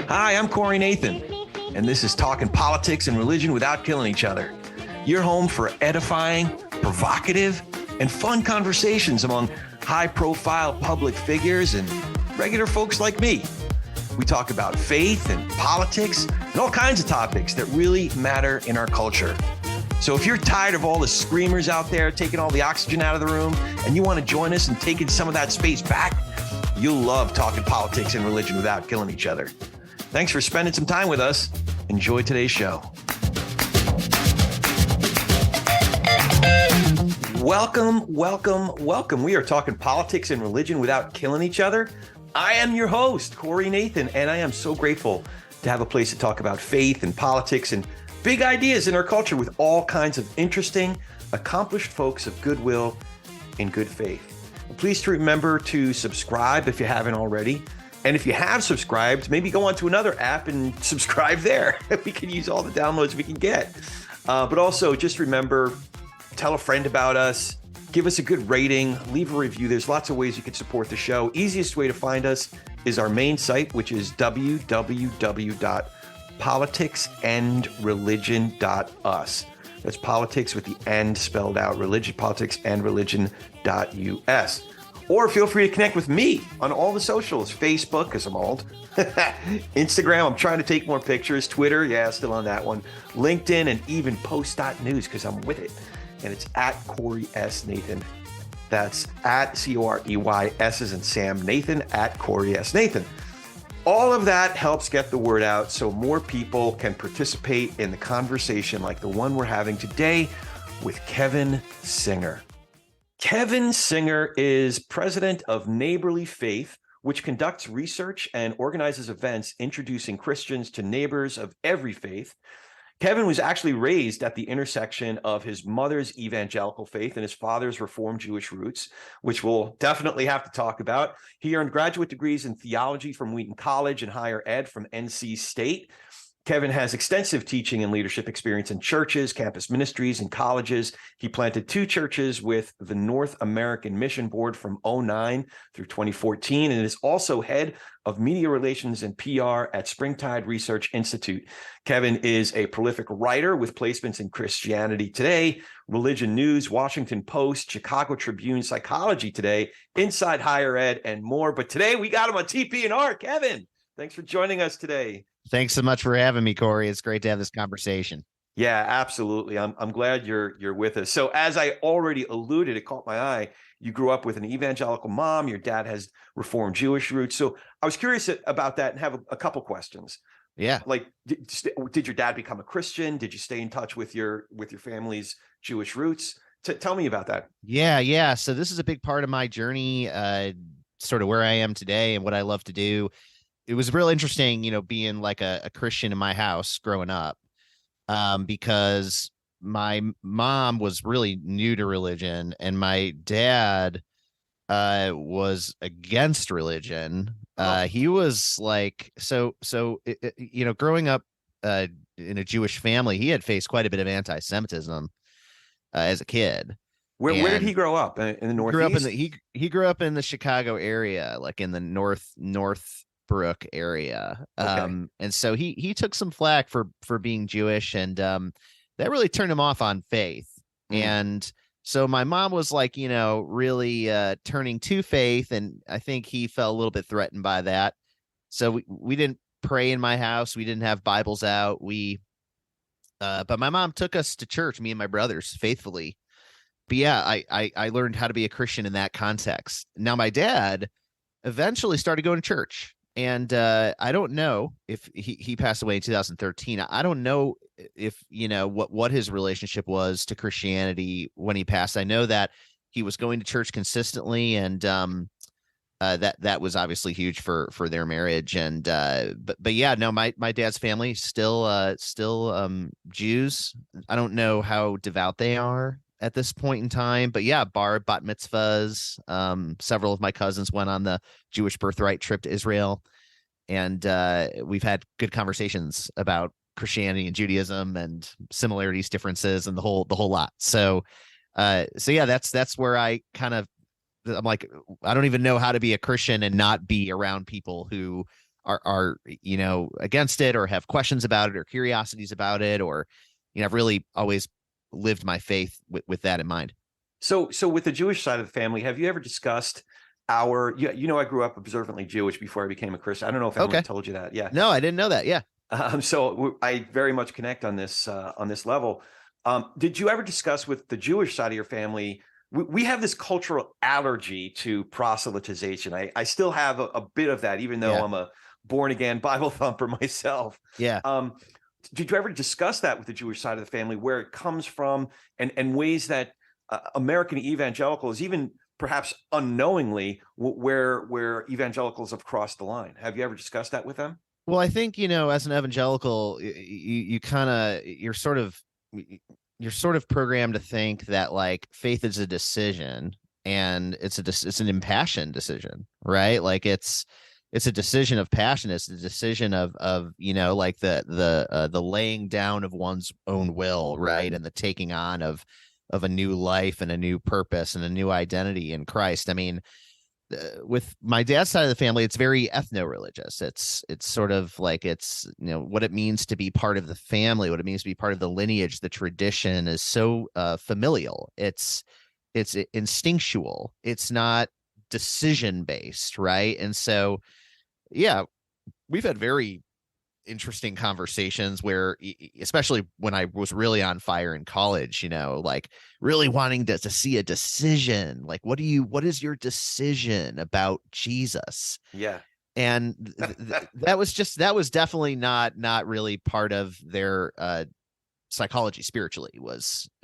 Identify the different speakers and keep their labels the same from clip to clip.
Speaker 1: Hi, I'm Corey Nathan, and this is Talking Politics and Religion Without Killing Each Other. Your home for edifying, provocative, and fun conversations among high-profile public figures and regular folks like me. We talk about faith and politics and all kinds of topics that really matter in our culture. So if you're tired of all the screamers out there taking all the oxygen out of the room and you want to join us in taking some of that space back, you'll love talking politics and religion without killing each other. Thanks for spending some time with us. Enjoy today's show. Welcome, welcome, welcome. We are talking politics and religion without killing each other. I am your host, Corey Nathan, and I am so grateful to have a place to talk about faith and politics and big ideas in our culture with all kinds of interesting, accomplished folks of goodwill and good faith. Please remember to subscribe if you haven't already. And if you have subscribed, maybe go onto another app and subscribe there. We can use all the downloads we can get. But also just remember, tell a friend about us, give us a good rating, leave a review. There's lots of ways you can support the show. Easiest way to find us is our main site, which is www.politicsandreligion.us. That's politics with the and spelled out, religion, politics and religion.us. Or feel free to connect with me on all the socials, Facebook, because I'm old, Instagram, I'm trying to take more pictures, Twitter, yeah, still on that one, LinkedIn, and even post.news because I'm with it. And it's at Corey S. Nathan. That's at Corey S as in Sam Nathan, at Corey S. Nathan. All of that helps get the word out so more people can participate in the conversation like the one we're having today with Kevin Singer. Kevin Singer is president of Neighborly Faith, which conducts research and organizes events introducing Christians to neighbors of every faith. Kevin was actually raised at the intersection of his mother's evangelical faith and his father's Reformed Jewish roots, which we'll definitely have to talk about. He earned graduate degrees in theology from Wheaton College and higher ed from NC State. Kevin has extensive teaching and leadership experience in churches, campus ministries, and colleges. He planted 2 churches with the North American Mission Board from 2009 through 2014, and is also head of media relations and PR at Springtide Research Institute. Kevin is a prolific writer with placements in Christianity Today, Religion News, Washington Post, Chicago Tribune, Psychology Today, Inside Higher Ed, and more. But today we got him on TP&R. Kevin, thanks for joining us today.
Speaker 2: Thanks so much for having me, Corey. It's great to have this conversation.
Speaker 1: Yeah, absolutely. I'm glad you're with us. So as I already alluded, it caught my eye. You grew up with an evangelical mom. Your dad has Reformed Jewish roots. So I was curious about that and have a couple questions.
Speaker 2: Yeah.
Speaker 1: Like, did your dad become a Christian? Did you stay in touch with your family's Jewish roots? Tell me about that.
Speaker 2: Yeah. So this is a big part of my journey, sort of where I am today and what I love to do. It was real interesting, being like a Christian in my house growing up, because my mom was really new to religion and my dad was against religion. He was like, growing up in a Jewish family, he had faced quite a bit of anti-Semitism as a kid.
Speaker 1: Where did he grow up? In the Northeast?
Speaker 2: He grew up in the Chicago area, like in the Northbrook area.
Speaker 1: Okay.
Speaker 2: And so he took some flack for being Jewish, and that really turned him off on faith. And so my mom was like, really turning to faith, and I think he felt a little bit threatened by that. So we didn't pray in my house. We didn't have Bibles out. But my mom took us to church, me and my brothers, faithfully. But yeah, I learned how to be a Christian in that context. Now my dad eventually started going to church. And I don't know if he passed away in 2013. I don't know if, what his relationship was to Christianity when he passed. I know that he was going to church consistently, and that was obviously huge for their marriage. And but yeah, no, my dad's family still Jews. I don't know how devout they are at this point in time, but yeah, bat mitzvahs. Several of my cousins went on the Jewish birthright trip to Israel, and we've had good conversations about Christianity and Judaism and similarities, differences, and the whole lot. So yeah, that's where I kind of I'm like, I don't even know how to be a Christian and not be around people who are against it, or have questions about it, or curiosities about it, or I've really always lived my faith with that in mind.
Speaker 1: So with the Jewish side of the family, have you ever discussed I grew up observantly Jewish before I became a Christian. I don't know if anyone
Speaker 2: Okay.
Speaker 1: told you that. Yeah.
Speaker 2: No, I didn't know that. Yeah.
Speaker 1: So I very much connect on this level. Did you ever discuss with the Jewish side of your family? We have this cultural allergy to proselytization. I still have a bit of that, even though
Speaker 2: Yeah.
Speaker 1: I'm a born again Bible thumper myself.
Speaker 2: Yeah.
Speaker 1: Did you ever discuss that with the Jewish side of the family, where it comes from, and ways that American Evangelicals, even perhaps unknowingly, where Evangelicals have crossed the line? Have you ever discussed that with them?
Speaker 2: Well, I think, as an evangelical, you're sort of programmed to think that like faith is a decision, and it's an impassioned decision, right? Like it's a decision of passion. It's a decision of like the laying down of one's own will, right? And the taking on of a new life and a new purpose and a new identity in Christ. I mean, with my dad's side of the family, it's very ethno-religious. It's sort of like, it's what it means to be part of the family, what it means to be part of the lineage. The tradition is so familial. It's instinctual. It's not decision based, right? And so, yeah, we've had very interesting conversations where, especially when I was really on fire in college, like really wanting to see a decision, like what is your decision about Jesus?
Speaker 1: Yeah.
Speaker 2: And that was definitely not really part of their psychology spiritually.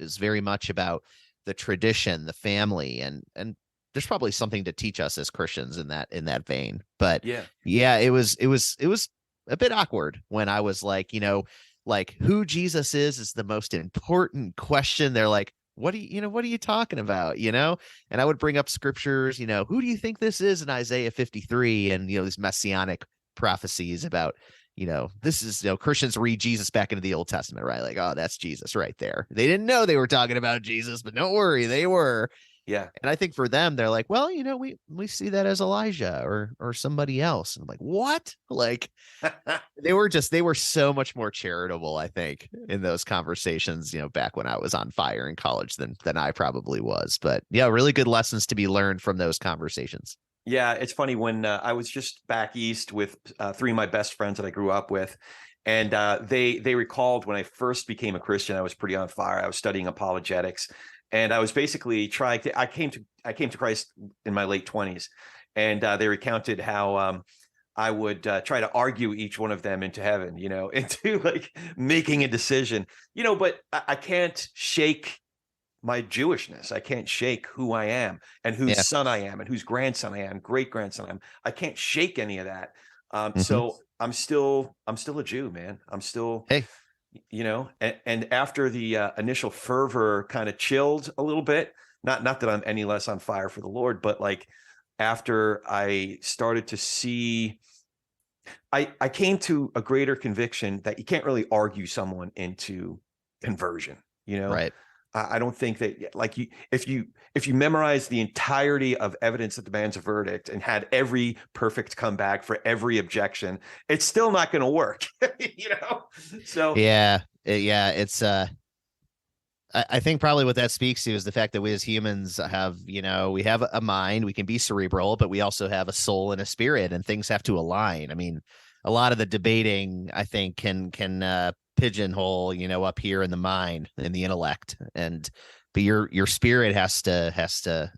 Speaker 2: Is very much about the tradition, the family, and there's probably something to teach us as Christians in that vein. But yeah, it was a bit awkward when I was like, like who Jesus is the most important question. They're like, what are you talking about? And I would bring up scriptures, who do you think this is in Isaiah 53? And, these messianic prophecies about, this is, Christians read Jesus back into the Old Testament, right? Like, oh, that's Jesus right there. They didn't know they were talking about Jesus, but don't worry, they were.
Speaker 1: Yeah.
Speaker 2: And I think for them, they're like, well, we see that as Elijah or somebody else. And I'm like, what? Like they were so much more charitable, I think, in those conversations, back when I was on fire in college than I probably was. But yeah, really good lessons to be learned from those conversations.
Speaker 1: Yeah, it's funny when I was just back east with three of my best friends that I grew up with, and they recalled when I first became a Christian, I was pretty on fire. I was studying apologetics, and I was basically I came to Christ in my late 20s, and they recounted how I would try to argue each one of them into heaven, into like making a decision, but I can't shake my Jewishness. I can't shake who I am and whose son I am and whose grandson I am, great grandson I am. I can't shake any of that. So I'm still a Jew, man. I'm still,
Speaker 2: hey,
Speaker 1: and after the initial fervor kind of chilled a little bit, not that I'm any less on fire for the Lord, but like after I started to see, I came to a greater conviction that you can't really argue someone into conversion,
Speaker 2: right.
Speaker 1: I don't think that like if you memorize the entirety of evidence that demands a verdict and had every perfect comeback for every objection, it's still not going to work, So
Speaker 2: yeah, it's I think probably what that speaks to is the fact that we as humans have, we have a mind, we can be cerebral, but we also have a soul and a spirit, and things have to align. I mean, a lot of the debating, I think, can pigeonhole, up here in the mind, in the intellect, but your spirit has to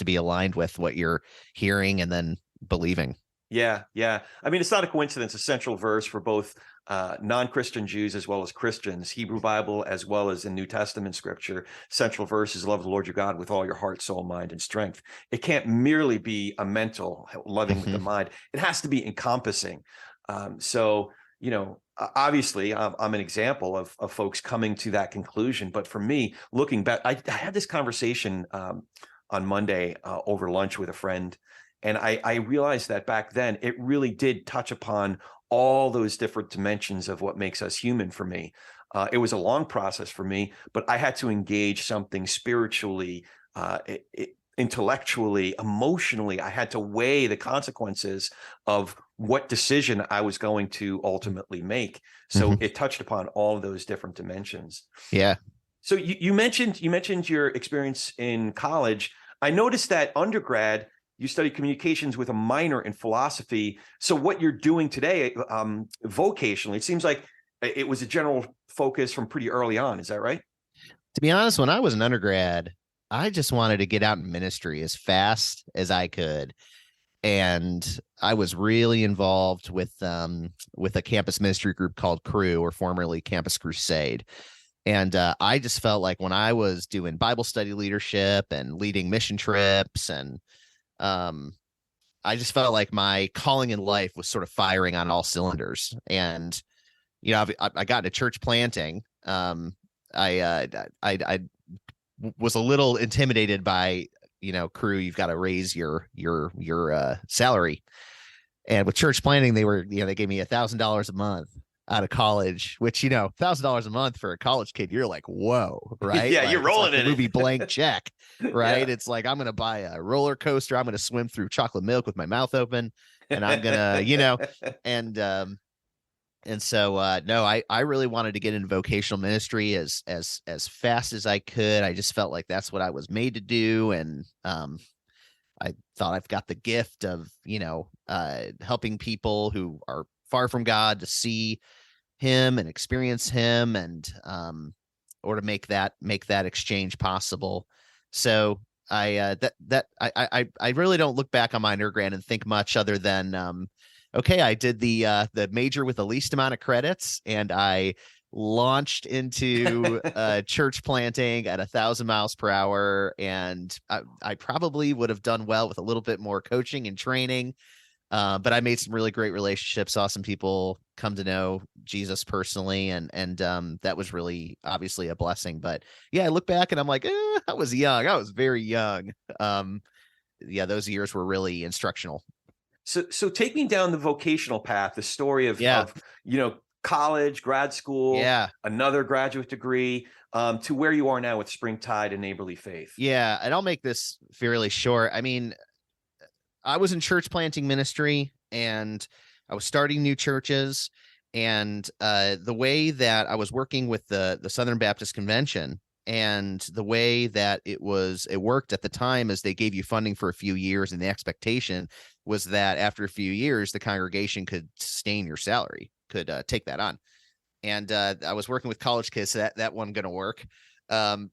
Speaker 2: be aligned with what you're hearing and then believing.
Speaker 1: Yeah. I mean, it's not a coincidence. A central verse for both non-Christian Jews as well as Christians, Hebrew Bible as well as in New Testament scripture, central verse is love the Lord your God with all your heart, soul, mind, and strength. It can't merely be a mental loving with the mind. It has to be encompassing. So, obviously I'm an example of folks coming to that conclusion. But for me, looking back, I had this conversation on Monday over lunch with a friend. And I realized that back then it really did touch upon all those different dimensions of what makes us human for me. It was a long process for me, but I had to engage something spiritually intellectually, emotionally, I had to weigh the consequences of what decision I was going to ultimately make. So it touched upon all of those different dimensions.
Speaker 2: Yeah.
Speaker 1: So you mentioned your experience in college. I noticed that undergrad, you studied communications with a minor in philosophy. So what you're doing today, vocationally, it seems like it was a general focus from pretty early on. Is that right?
Speaker 2: To be honest, when I was an undergrad, I just wanted to get out in ministry as fast as I could. And I was really involved with a campus ministry group called Crew, or formerly Campus Crusade. And I just felt like when I was doing Bible study leadership and leading mission trips, and I just felt like my calling in life was sort of firing on all cylinders. And I got into church planting. I was a little intimidated by Crew. You've got to raise your salary, and with church planting, they gave me $1,000 a month out of college, which $1,000 a month for a college kid, you're like, whoa, right?
Speaker 1: Yeah,
Speaker 2: like,
Speaker 1: you're rolling
Speaker 2: like
Speaker 1: in
Speaker 2: the movie
Speaker 1: it.
Speaker 2: Blank Check, right?
Speaker 1: Yeah.
Speaker 2: It's like, I'm gonna buy a roller coaster, I'm gonna swim through chocolate milk with my mouth open, and I'm gonna and so no, I really wanted to get into vocational ministry as fast as I could. I just felt like that's what I was made to do. And I thought I've got the gift of helping people who are far from God to see him and experience him, and or to make that exchange possible. So I really don't look back on my undergrad and think much other than okay, I did the major with the least amount of credits, and I launched into church planting at 1,000 miles per hour. And I probably would have done well with a little bit more coaching and training. But I made some really great relationships, saw some people come to know Jesus personally, and that was really obviously a blessing. But yeah, I look back and I'm like, I was young. I was very young. Yeah, those years were really instructional.
Speaker 1: So take me down the vocational path, the story of
Speaker 2: Yeah.
Speaker 1: college, grad school,
Speaker 2: Yeah.
Speaker 1: another graduate degree, to where you are now with Springtide and Neighborly Faith.
Speaker 2: Yeah, and I'll make this fairly short. I mean, I was in church planting ministry, and I was starting new churches, and the way that I was working with the Southern Baptist Convention, and the way that it worked at the time is they gave you funding for a few years, and the expectation was that after a few years the congregation could sustain your salary, could take that on. And I was working with college kids, so that wasn't going to work.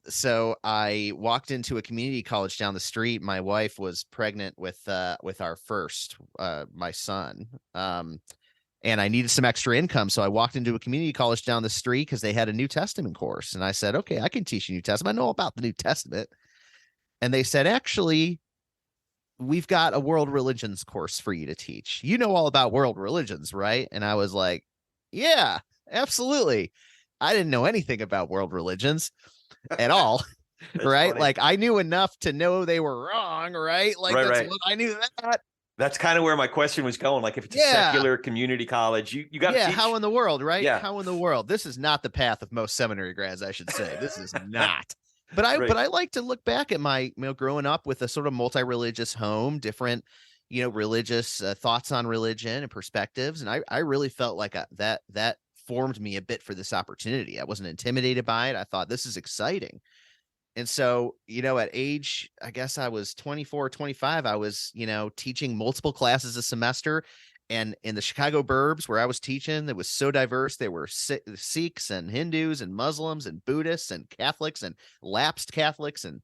Speaker 2: So I walked into a community college down the street. My wife was pregnant with our first, my son. And I needed some extra income. So I walked into a community college down the street because they had a New Testament course. And I said, okay, I can teach you New Testament. I know about the New Testament. And they said, actually, we've got a world religions course for you to teach. You know all about world religions, right? And I was like, yeah, absolutely. I didn't know anything about world religions at all. Right?
Speaker 1: Funny.
Speaker 2: Like, I knew enough to know they were wrong, right? Like,
Speaker 1: right.
Speaker 2: What I knew that.
Speaker 1: That's kind of where my question was going. Like, if it's a secular community college, you got to teach.
Speaker 2: How in the world, right?
Speaker 1: Yeah.
Speaker 2: How in the world? This is not the path of most seminary grads, I should say. This is not. But I like to look back at my, growing up with a sort of multi-religious home, different, religious thoughts on religion and perspectives. And I really felt like that formed me a bit for this opportunity. I wasn't intimidated by it. I thought, this is exciting. And so, at age, I guess I was 24, 25, I was, teaching multiple classes a semester. And in the Chicago burbs where I was teaching, that was so diverse. There were Sikhs and Hindus and Muslims and Buddhists and Catholics and lapsed Catholics and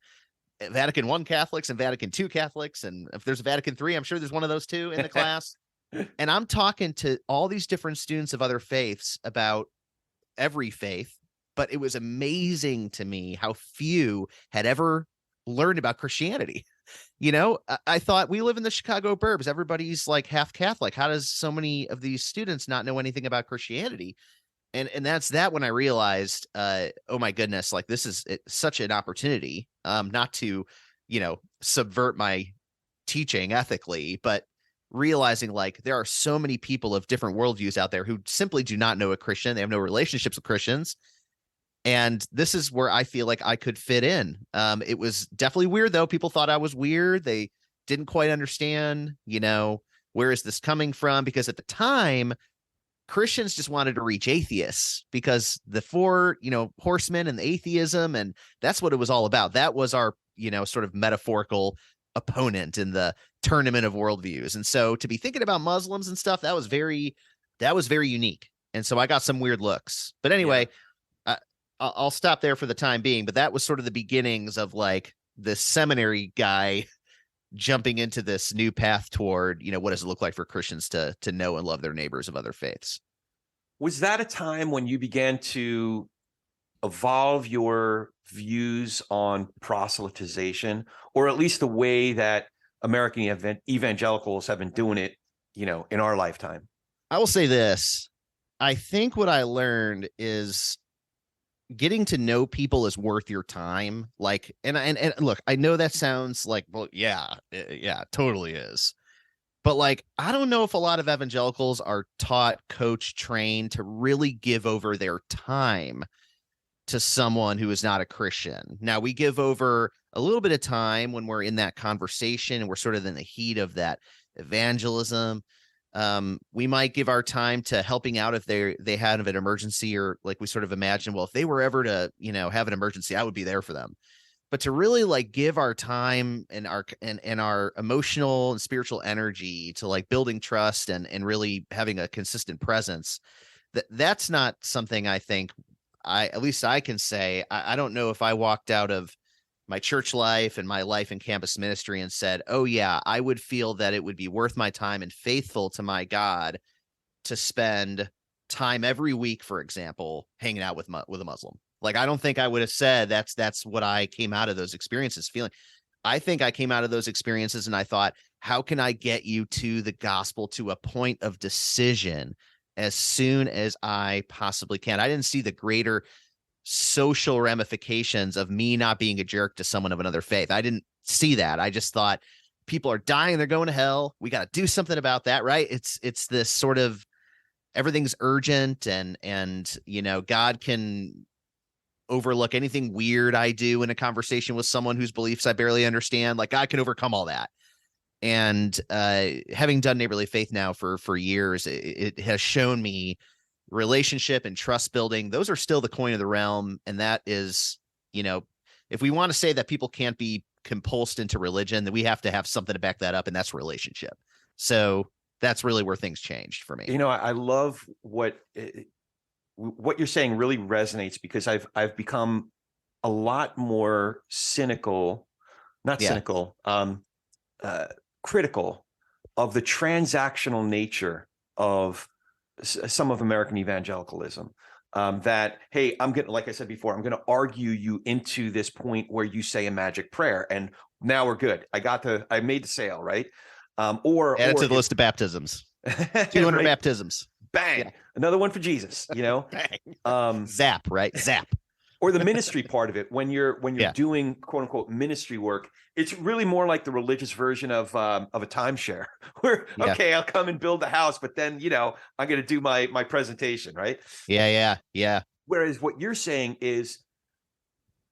Speaker 2: Vatican I Catholics and Vatican II Catholics. And if there's a Vatican III, I'm sure there's one of those too in the class. And I'm talking to all these different students of other faiths about every faith. But it was amazing to me how few had ever learned about Christianity. I thought, we live in the Chicago burbs. Everybody's like half Catholic. How does so many of these students not know anything about Christianity? And that's when I realized, oh my goodness, like, this is such an opportunity, not to, subvert my teaching ethically, but realizing, like, there are so many people of different worldviews out there who simply do not know a Christian. They have no relationships with Christians. And this is where I feel like I could fit in. It was definitely weird, though. People thought I was weird. They didn't quite understand, where is this coming from? Because at the time, Christians just wanted to reach atheists because the four, horsemen and the atheism, and that's what it was all about. That was our, sort of metaphorical opponent in the tournament of worldviews. And so to be thinking about Muslims and stuff, that was very unique. And so I got some weird looks. But anyway, I'll stop there for the time being. But that was sort of the beginnings of like this seminary guy jumping into this new path toward, what does it look like for Christians to know and love their neighbors of other faiths?
Speaker 1: Was that a time when you began to evolve your views on proselytization, or at least the way that American evangelicals have been doing it, in our lifetime?
Speaker 2: I will say this. I think what I learned is getting to know people is worth your time. Like, and look, I know that sounds like, well, yeah, totally is. But like, I don't know if a lot of evangelicals are taught, coached, trained to really give over their time to someone who is not a Christian. Now, we give over a little bit of time when we're in that conversation and we're sort of in the heat of that evangelism. We might give our time to helping out if they had an emergency, or like we sort of imagine, well, if they were ever to, have an emergency, I would be there for them. But to really like give our time and our emotional and spiritual energy to like building trust and really having a consistent presence, that's not something I think at least I can say. I don't know if I walked out of my church life and my life in campus ministry and said, oh yeah, I would feel that it would be worth my time and faithful to my God to spend time every week, for example, hanging out with a Muslim. Like, I don't think I would have said that's what I came out of those experiences feeling. I think I came out of those experiences and I thought, how can I get you to the gospel, to a point of decision as soon as I possibly can? I didn't see the greater social ramifications of me not being a jerk to someone of another faith. I didn't see that. I just thought, people are dying, they're going to hell. We got to do something about that, right? It's this sort of, everything's urgent, and God can overlook anything weird I do in a conversation with someone whose beliefs I barely understand. Like, God can overcome all that. And having done Neighborly Faith now for years, it has shown me relationship and trust building. Those are still the coin of the realm. And that is, if we want to say that people can't be compulsed into religion, then we have to have something to back that up. And that's relationship. So that's really where things changed for me.
Speaker 1: I love what you're saying really resonates, because I've become a lot more cynical, critical of the transactional nature of some of American evangelicalism. That, hey, like I said before, I'm going to argue you into this point where you say a magic prayer, and now we're good. I made the sale, right? Add
Speaker 2: it to the list of baptisms. 200
Speaker 1: right?
Speaker 2: baptisms.
Speaker 1: Bang. Yeah. Another one for Jesus,
Speaker 2: Zap, right? Zap.
Speaker 1: Or the ministry part of it. When you're doing quote unquote ministry work, it's really more like the religious version of a timeshare where, okay, I'll come and build the house, but then, I'm going to do my presentation. Right.
Speaker 2: Yeah.
Speaker 1: Whereas what you're saying is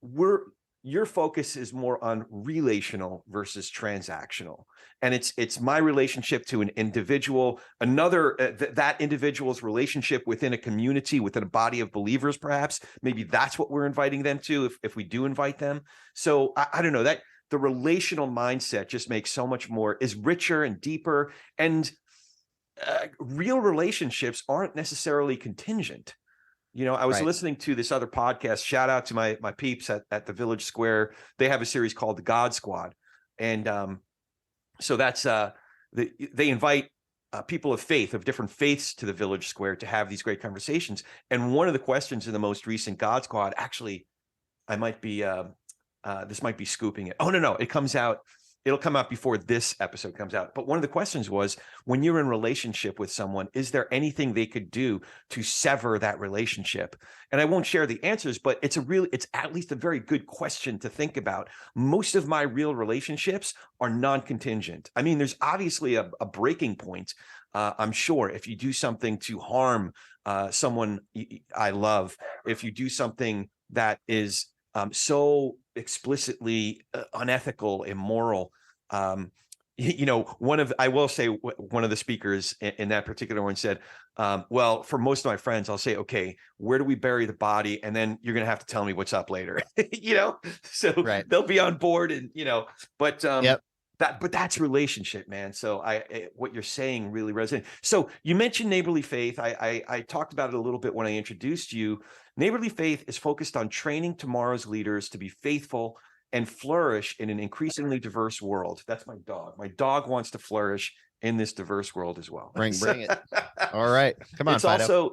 Speaker 1: your focus is more on relational versus transactional. And it's my relationship to an individual, that individual's relationship within a community, within a body of believers, perhaps. Maybe that's what we're inviting them to, if we do invite them. So I don't know, that the relational mindset just makes so much more, is richer and deeper. And real relationships aren't necessarily contingent. I was listening to this other podcast. Shout out to my peeps at the Village Square. They have a series called the God Squad. And so that's they invite people of faith, of different faiths, to the Village Square to have these great conversations. And one of the questions in the most recent God Squad, actually, I might be this might be scooping it. Oh, no, it'll come out before this episode comes out. But one of the questions was, when you're in relationship with someone, is there anything they could do to sever that relationship? And I won't share the answers, but it's at least a very good question to think about. Most of my real relationships are non-contingent. I mean, there's obviously a breaking point. I'm sure if you do something to harm someone I love, if you do something that is so explicitly unethical, immoral. I will say one of the speakers in that particular one said, well, for most of my friends, I'll say, okay, where do we bury the body? And then you're going to have to tell me what's up later, so
Speaker 2: Right.
Speaker 1: they'll be on board and, but
Speaker 2: Yep.
Speaker 1: that's relationship, man. So what you're saying really resonates. So you mentioned neighborly faith. I talked about it a little bit when I introduced you. Neighborly faith is focused on training tomorrow's leaders to be faithful and flourish in an increasingly diverse world. That's my dog. My dog wants to flourish in this diverse world as well.
Speaker 2: Bring it. All right. Come on, Fido.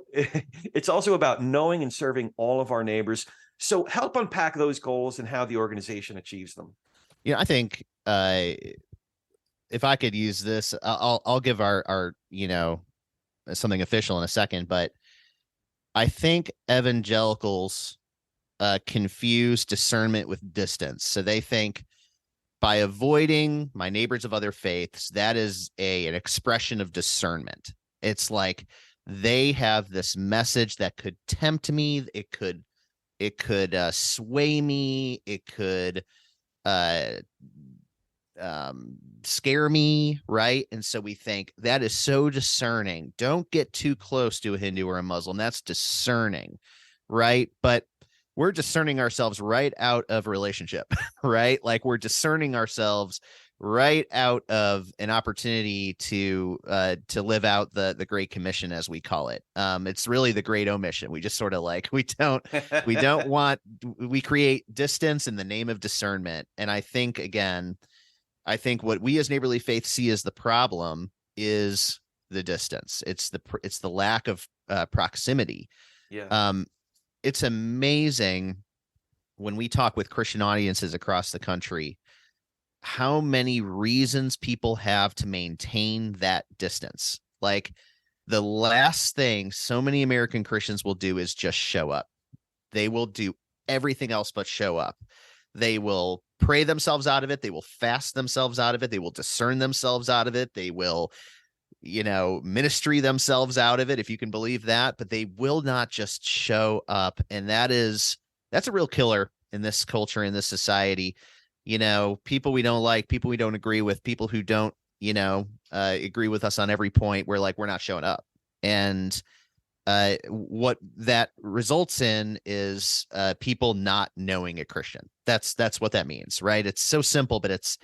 Speaker 1: It's also about knowing and serving all of our neighbors. So help unpack those goals and how the organization achieves them.
Speaker 2: I think if I could use this, I'll give our something official in a second, but I think evangelicals confuse discernment with distance. So they think by avoiding my neighbors of other faiths, that is an expression of discernment. It's like they have this message that could tempt me. It could sway me. It could scare me, right? And so we think that is so discerning. Don't get too close to a Hindu or a Muslim. That's discerning, right? But we're discerning ourselves right out of relationship, right? Like we're discerning ourselves right out of an opportunity to live out the Great Commission, as we call it. It's really the Great Omission. We just sort of we create distance in the name of discernment. And I think what we as neighborly faith see as the problem is the distance. It's the lack of proximity.
Speaker 1: Yeah.
Speaker 2: It's amazing when we talk with Christian audiences across the country, how many reasons people have to maintain that distance. Like the last thing so many American Christians will do is just show up. They will do everything else but show up. They will pray themselves out of it. They will fast themselves out of it. They will discern themselves out of it. They will ministry themselves out of it, if you can believe that, but they will not just show up. And that's a real killer in this culture, in this society. People we don't like, people we don't agree with, people who don't, agree with us on every point. We're not showing up. And what that results in is people not knowing a Christian. That's what that means, right? It's so simple, but it's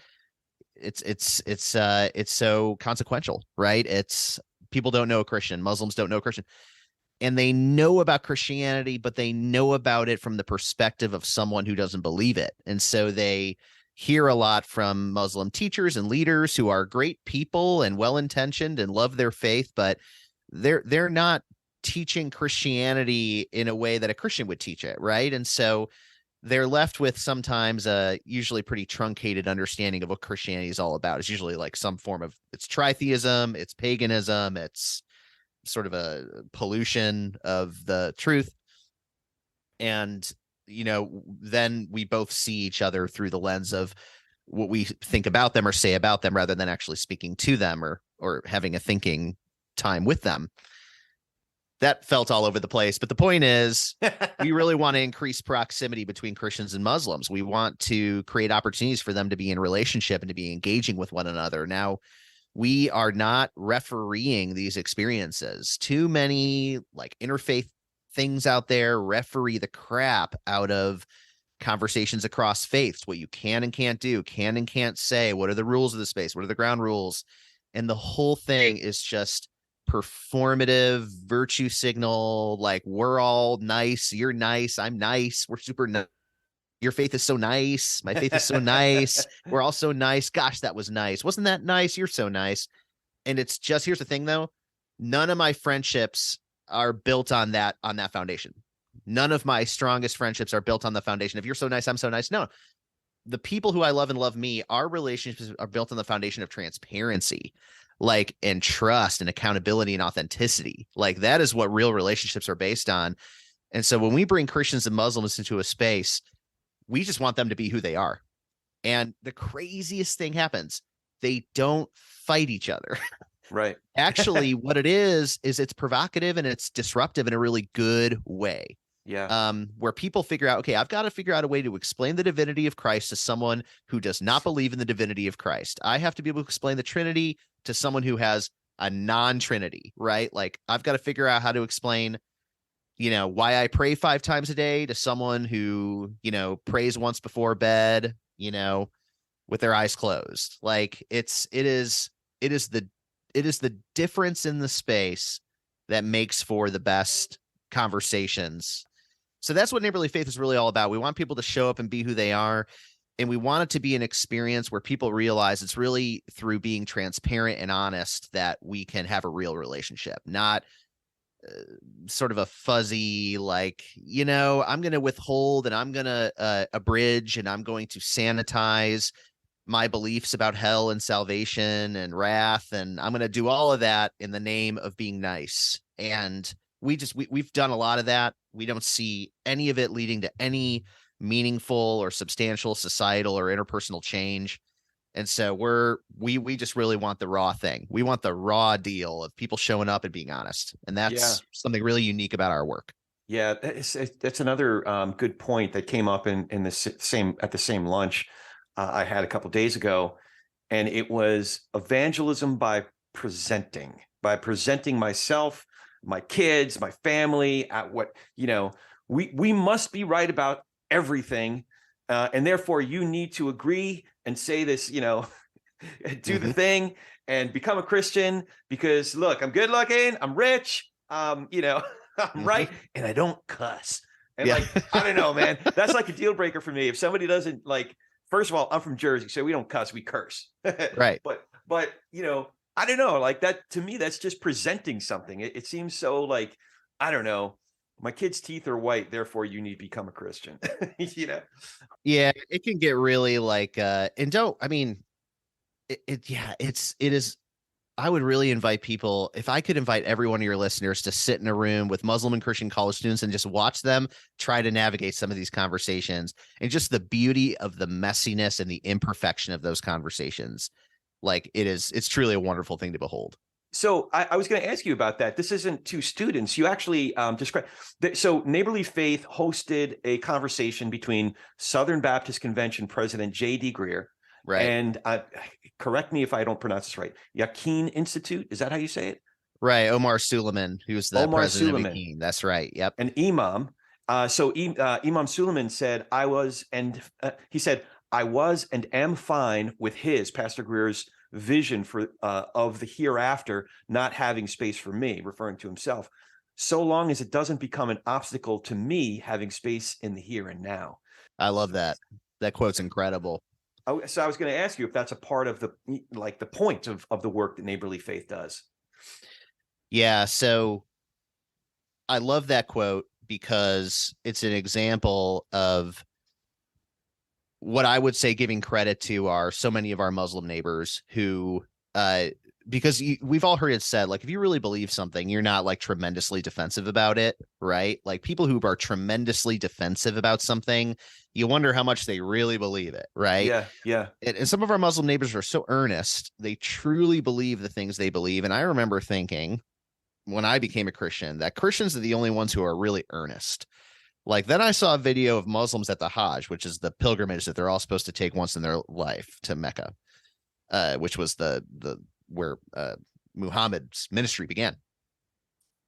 Speaker 2: so consequential, right? It's people don't know a Christian, Muslims don't know a Christian, and they know about Christianity, but they know about it from the perspective of someone who doesn't believe it. And so they hear a lot from Muslim teachers and leaders who are great people and well-intentioned and love their faith, but they're not teaching Christianity in a way that a Christian would teach it, right? And so they're left with sometimes a usually pretty truncated understanding of what Christianity is all about. It's usually like some form of, it's tritheism, it's paganism, it's sort of a pollution of the truth. And, then we both see each other through the lens of what we think about them or say about them, rather than actually speaking to them or having a thinking time with them. That felt all over the place. But the point is, we really want to increase proximity between Christians and Muslims. We want to create opportunities for them to be in relationship and to be engaging with one another. Now, we are not refereeing these experiences. Too many interfaith things out there referee the crap out of conversations across faiths, what you can and can't do, can and can't say, what are the rules of the space, what are the ground rules. And the whole thing is just performative virtue signal. Like, we're all nice, you're nice, I'm nice, we're super nice, your faith is so nice, my faith is so nice, we're all so nice, gosh, that was nice, wasn't that nice, you're so nice. And it's just, here's the thing though, none of my friendships are built on that foundation. None of my strongest friendships are built on the foundation of you're so nice, I'm so nice. No, the people who I love and love me, our relationships are built on the foundation of transparency, and trust and accountability and authenticity. That is what real relationships are based on. And so when we bring Christians and Muslims into a space, we just want them to be who they are. And the craziest thing happens. They don't fight each other.
Speaker 1: Right.
Speaker 2: Actually, what it is it's provocative and it's disruptive in a really good way.
Speaker 1: Yeah.
Speaker 2: Where people figure out, okay, I've got to figure out a way to explain the divinity of Christ to someone who does not believe in the divinity of Christ. I have to be able to explain the Trinity to someone who has a non-Trinity, right? Like I've got to figure out how to explain, why I pray 5 times a day to someone who, prays once before bed, with their eyes closed. Like it is the difference in the space that makes for the best conversations. So that's what Neighborly Faith is really all about. We want people to show up and be who they are. And we want it to be an experience where people realize it's really through being transparent and honest that we can have a real relationship, not sort of a fuzzy, like, I'm going to withhold and I'm going to abridge and I'm going to sanitize my beliefs about hell and salvation and wrath. And I'm going to do all of that in the name of being nice. And we've done a lot of that. We don't see any of it leading to any meaningful or substantial societal or interpersonal change. And so we just really want the raw thing. We want the raw deal of people showing up and being honest. And that's something really unique about our work.
Speaker 1: Yeah, that's another good point that came up in the same lunch I had a couple days ago. And it was evangelism by presenting myself, my kids, my family, at what, we must be right about everything. And therefore you need to agree and say this, do the thing and become a Christian because look, I'm good looking, I'm rich, I'm right. And I don't cuss. And like, I don't know, man, that's like a deal breaker for me. If somebody doesn't like, first of all, I'm from Jersey, so we don't cuss, we curse.
Speaker 2: Right.
Speaker 1: But, I don't know, like that, to me, that's just presenting something. It seems so like, I don't know, my kid's teeth are white, therefore you need to become a Christian.
Speaker 2: Yeah, it can get really like, and don't, I mean, it is, I would really invite people, if I could invite every one of your listeners to sit in a room with Muslim and Christian college students and just watch them try to navigate some of these conversations and just the beauty of the messiness and the imperfection of those conversations. Like it's truly a wonderful thing to behold.
Speaker 1: So I was going to ask you about that. This isn't to students. You actually described. So Neighborly Faith hosted a conversation between Southern Baptist Convention President JD Greear,
Speaker 2: right?
Speaker 1: And correct me if I don't pronounce this right. Yaqeen Institute, is that how you say it?
Speaker 2: Right, Omar Suleiman, who's the president of Yaqeen. That's right. Yep.
Speaker 1: An imam. So Imam Suleiman said, I was and am fine with Pastor Greer's vision for of the hereafter not having space for me, referring to himself, so long as it doesn't become an obstacle to me having space in the here and now.
Speaker 2: I love that. That quote's incredible.
Speaker 1: So I was going to ask you if that's a part of the point of the work that Neighborly Faith does.
Speaker 2: Yeah. So I love that quote because it's an example of what I would say giving credit to are so many of our Muslim neighbors who, because we've all heard it said, like, if you really believe something, you're not like tremendously defensive about it, right? Like people who are tremendously defensive about something, you wonder how much they really believe it, right?
Speaker 1: Yeah, yeah.
Speaker 2: And some of our Muslim neighbors are so earnest, they truly believe the things they believe. And I remember thinking when I became a Christian that Christians are the only ones who are really earnest. Like then I saw a video of Muslims at the Hajj, which is the pilgrimage that they're all supposed to take once in their life to Mecca, which was where Muhammad's ministry began.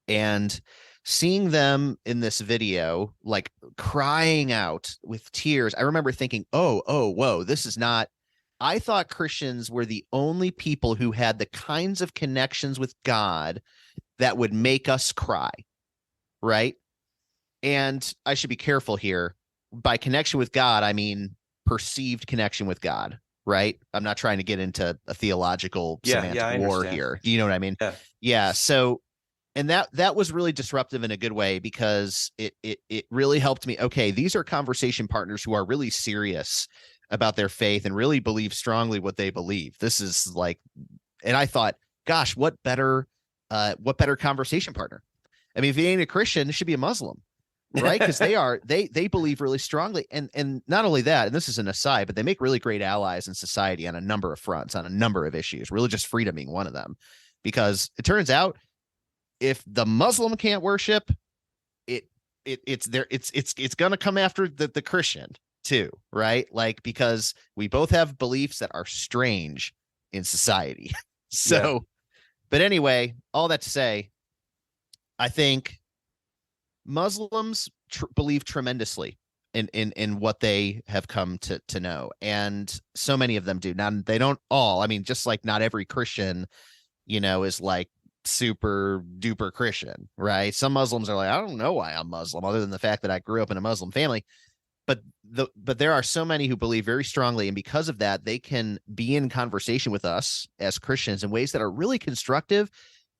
Speaker 2: And seeing them in this video, like crying out with tears, I remember thinking, whoa, this is not. I thought Christians were the only people who had the kinds of connections with God that would make us cry, right? And I should be careful here. By connection with God, I mean perceived connection with God, right? I'm not trying to get into a theological semantic war here. Do you know what I mean? Yeah. So, and that was really disruptive in a good way because it really helped me. Okay, these are conversation partners who are really serious about their faith and really believe strongly what they believe. This is like, and I thought, gosh, what better conversation partner? I mean, if he ain't a Christian, it should be a Muslim. Right, because they believe really strongly, and not only that, and this is an aside, but they make really great allies in society on a number of fronts, on a number of issues, religious freedom being one of them, because it turns out if the Muslim can't worship, it's gonna come after the Christian too, right? Like, because we both have beliefs that are strange in society. So,
Speaker 1: Yeah.
Speaker 2: but anyway, all that to say, I think Muslims believe tremendously in what they have come to know, and so many of them do. Now, they don't all. I mean, just like not every Christian, is like super duper Christian, right? Some Muslims are like, I don't know why I'm Muslim, other than the fact that I grew up in a Muslim family. But there are so many who believe very strongly, and because of that, they can be in conversation with us as Christians in ways that are really constructive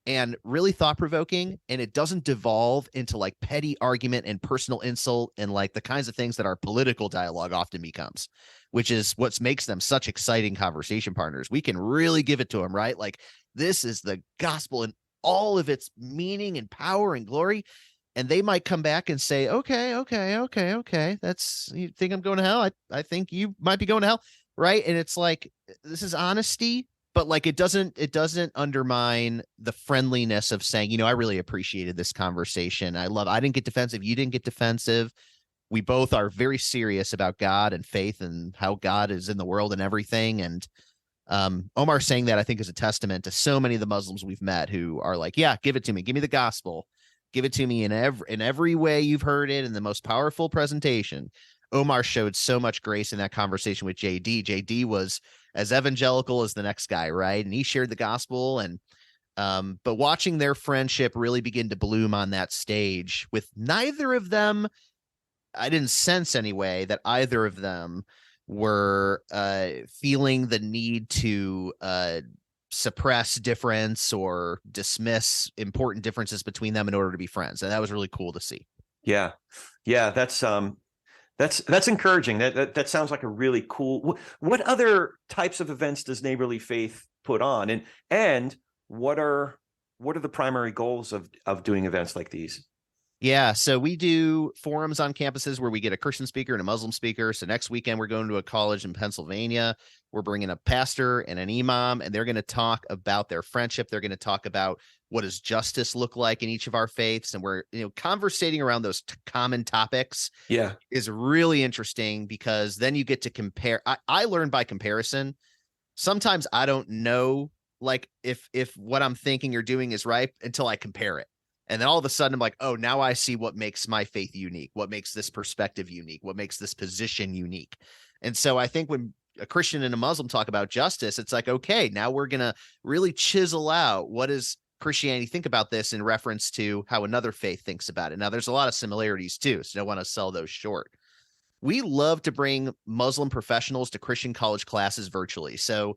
Speaker 2: and really thought-provoking, and it doesn't devolve into like petty argument and personal insult and like the kinds of things that our political dialogue often becomes, which is what makes them such exciting conversation partners. We can really give it to them, right? Like, this is the gospel in all of its meaning and power and glory. And they might come back and say, okay. You think I'm going to hell? I think you might be going to hell. Right. And it's like, this is honesty, but like, it doesn't undermine the friendliness of saying, I really appreciated this conversation. I didn't get defensive. You didn't get defensive. We both are very serious about God and faith and how God is in the world and everything. And Omar saying that, I think, is a testament to so many of the Muslims we've met who are like, yeah, give it to me. Give me the gospel. Give it to me in every way you've heard it, in the most powerful presentation. Omar showed so much grace in that conversation with JD. JD was as evangelical as the next guy, right? And he shared the gospel. And but watching their friendship really begin to bloom on that stage with neither of them, I didn't sense anyway that either of them were feeling the need to suppress difference or dismiss important differences between them in order to be friends. And that was really cool to see.
Speaker 1: Yeah. That's encouraging. That sounds like a really cool. What other types of events does Neighborly Faith put on, and what are the primary goals of doing events like these?
Speaker 2: Yeah, so we do forums on campuses where we get a Christian speaker and a Muslim speaker. So next weekend, we're going to a college in Pennsylvania. We're bringing a pastor and an imam, and they're going to talk about their friendship. They're going to talk about what does justice look like in each of our faiths. And we're, conversating around those common topics.
Speaker 1: Yeah,
Speaker 2: is really interesting, because then you get to compare. I learn by comparison. Sometimes I don't know, like, if what I'm thinking or doing is right until I compare it. And then all of a sudden I'm like, oh, now I see what makes my faith unique, what makes this perspective unique, what makes this position unique. And so I think when a Christian and a Muslim talk about justice, it's like, okay, now we're going to really chisel out what does Christianity think about this in reference to how another faith thinks about it. Now, there's a lot of similarities too, so I don't want to sell those short. We love to bring Muslim professionals to Christian college classes virtually. So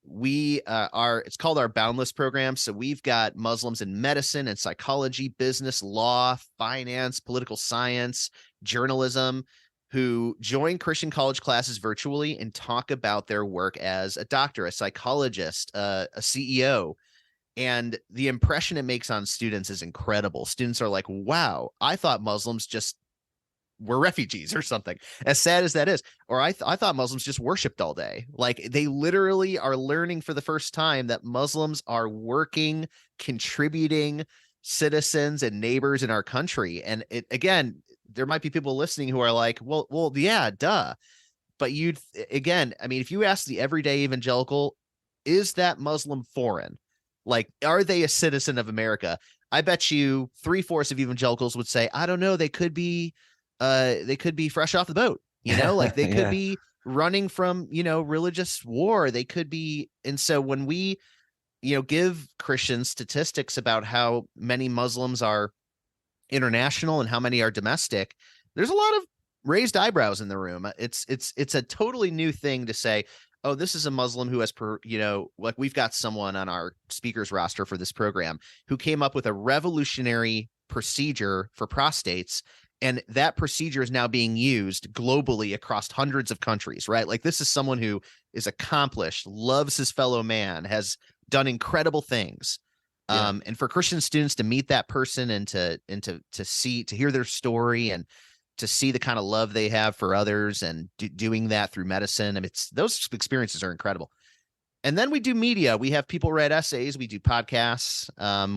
Speaker 2: we it's called our Boundless program. So we've got Muslims in medicine and psychology, business, law, finance, political science, journalism, who join Christian college classes virtually and talk about their work as a doctor, a psychologist, a CEO. And the impression it makes on students is incredible. Students are like, wow, I thought Muslims just were refugees or something, as sad as that is. Or I thought Muslims just worshipped all day. Like, they literally are learning for the first time that Muslims are working, contributing citizens and neighbors in our country. And it, again, there might be people listening who are like, well, yeah, duh. But again, I mean, if you ask the everyday evangelical, is that Muslim foreign? Like, are they a citizen of America? I bet you 3/4 of evangelicals would say, I don't know, they could be fresh off the boat, like they could be running from, religious war. They could be. And so when we, give Christians statistics about how many Muslims are international and how many are domestic, there's a lot of raised eyebrows in the room. It's a totally new thing to say, oh, this is a Muslim who has, like, we've got someone on our speakers roster for this program who came up with a revolutionary procedure for prostates. And that procedure is now being used globally across hundreds of countries, right? Like, this is someone who is accomplished, loves his fellow man, has done incredible things. Yeah. And for Christian students to meet that person and to hear their story and to see the kind of love they have for others and doing that through medicine. I mean, those experiences are incredible. And then we do media. We have people write essays. We do podcasts.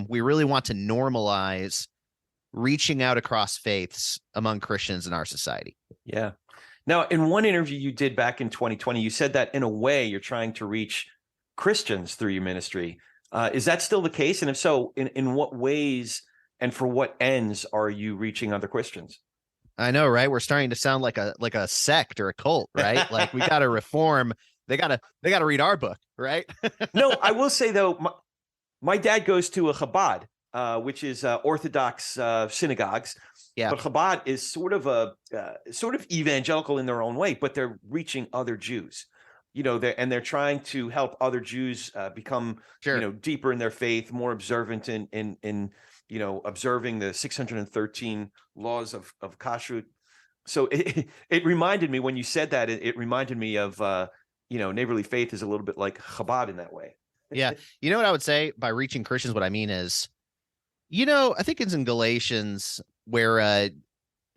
Speaker 2: We really want to normalize reaching out across faiths among Christians in our society.
Speaker 1: Yeah. Now, in one interview you did back in 2020, you said that in a way you're trying to reach Christians through your ministry. Is that still the case? And if so, in what ways and for what ends are you reaching other Christians?
Speaker 2: I know, right? We're starting to sound like a sect or a cult, right? Like we got to reform. They got to read our book, right?
Speaker 1: No, I will say though, my dad goes to a Chabad, which is Orthodox synagogues.
Speaker 2: Yeah.
Speaker 1: But Chabad is sort of evangelical in their own way, but they're reaching other Jews. They're trying to help other Jews become,
Speaker 2: Sure.
Speaker 1: deeper in their faith, more observant in observing the 613 laws of kashrut. So it reminded me when you said that, it reminded me of, neighborly faith is a little bit like Chabad in that way.
Speaker 2: Yeah. You know what I would say by reaching Christians? What I mean is, I think it's in Galatians where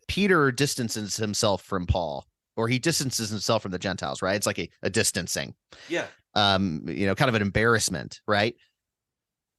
Speaker 2: Peter distances himself from Paul, or he distances himself from the Gentiles, right? It's like a distancing.
Speaker 1: Yeah.
Speaker 2: Kind of an embarrassment, right?